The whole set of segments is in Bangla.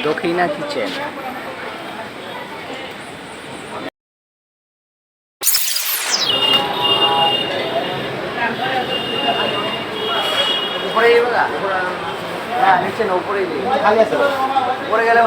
dokhina kitchen. উপরে যাবে না? না নিচে না, উপরে যাবে। খালি আছে উপরে গেলে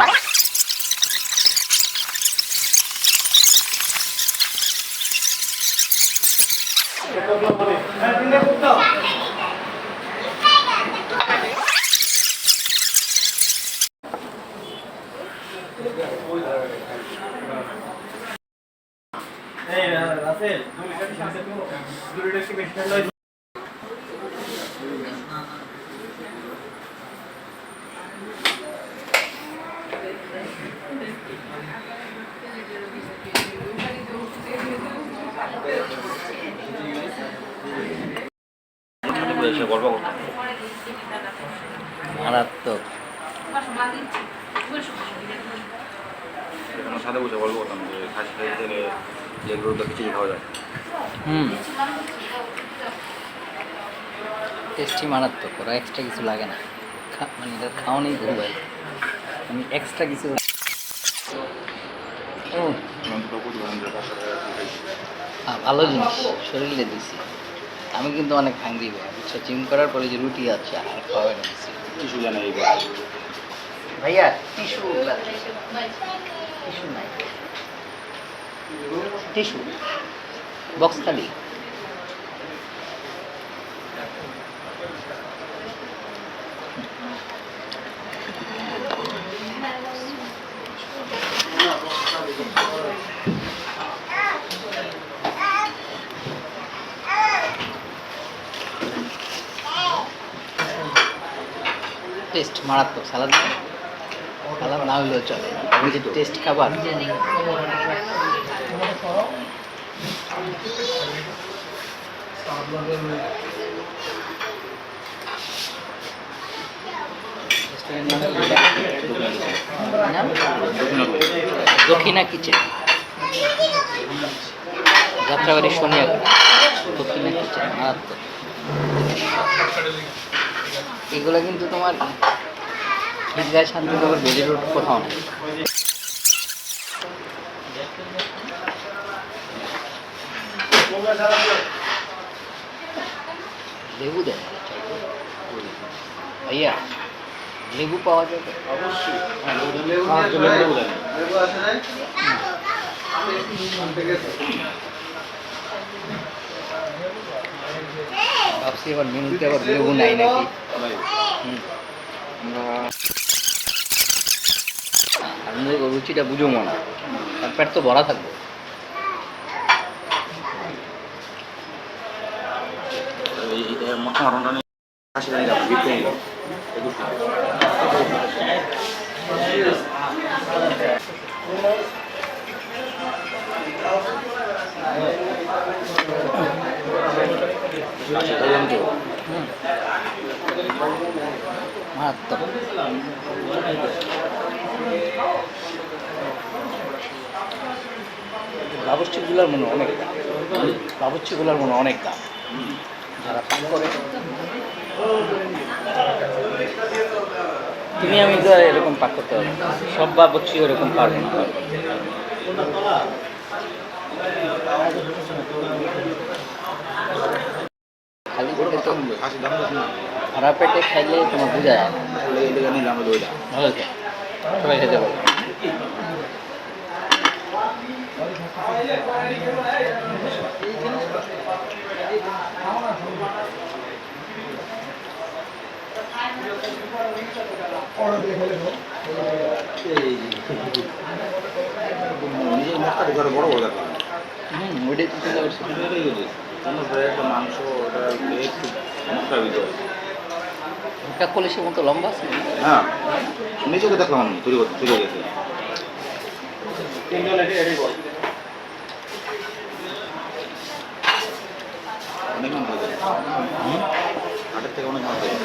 মারাত্মক। সাথে বসে গল্প করতাম যে খাসি খাইতে গেলে যেগুলো তো খিচুড়ি খাওয়া যায়। টেস্টি মারাত্মক, ওরা এক্সট্রা কিছু লাগে না, মানে এটা খাওয়ানোই ভুল ভাই, আমি এক্সট্রা কিছু ভালো জিনিস শরীরে দিছি। আমি কিন্তু অনেক হাঙ্গি ভাই, বুঝছো, জিম করার পরে যে রুটি আছে আর খাওয়াই না দিচ্ছি। টিস্যু জানে এই ভাইয়া টিস্যু টিস্যু নাই, টিস্যু বক্স খালি। টেস্ট মারাত্মক। সালাদ সালাদ না হলেও চলে, ওই যে টেস্ট খাবার। দক্ষিণা কিচেন, যাত্রাবাড়ি সোনিয়াগড়। দক্ষিণা কিচেন মারাত্মক। এগুলো কিন্তু তোমার ঈদগাহ শান্তিনগর বেজে রোড কোথাও নেই। লেবু দেয় ভাইয়া, লেবু পাওয়া যাবে অবশ্যই। ভাবছি এবার মেনুতে আবার লেবু নাই নাকি। আমাদের রুচিটা বুঝো মনে, আর পেট তো ভরা থাকবো। মারাত্মক। বাবুর্চিগুলোর মনে অনেক দাম, বাবুর্চিগুলোর মনে অনেক দাম যারা পাক করে। তুমি আমি তো এরকম পাক করতে পারবো, সব বাবুর্চি ওরকম পারবো না। খালি পেটে তো খারাপ পেটে খাইলে তোমার বোঝা যায় ভালো সবাই খেতে পারবে। বড় বড় দেখা ওইটাই তো চিন্তা করছি। একটা মাংস ওটা একটু একটা কলিশের মতো লম্বা আছে। হ্যাঁ নিজেকে দেখলাম তৈরি করতে তৈরি গেছে। অনেক মান হয়ে যায়, হাটের থেকে অনেক মান হয়ে যায়।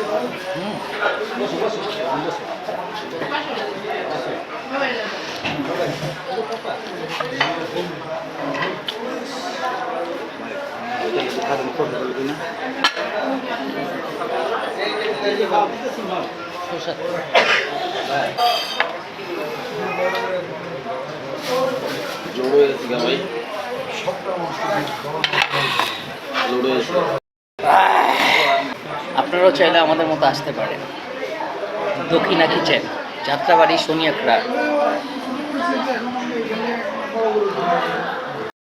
লোড হয়ে গেছে ভাই, লোড হয়ে গেছে। আপনারাও চাইলে আমাদের মতো আসতে পারেন। দক্ষিণা কিচেন, যাত্রাবাড়ি, শনি আখড়া।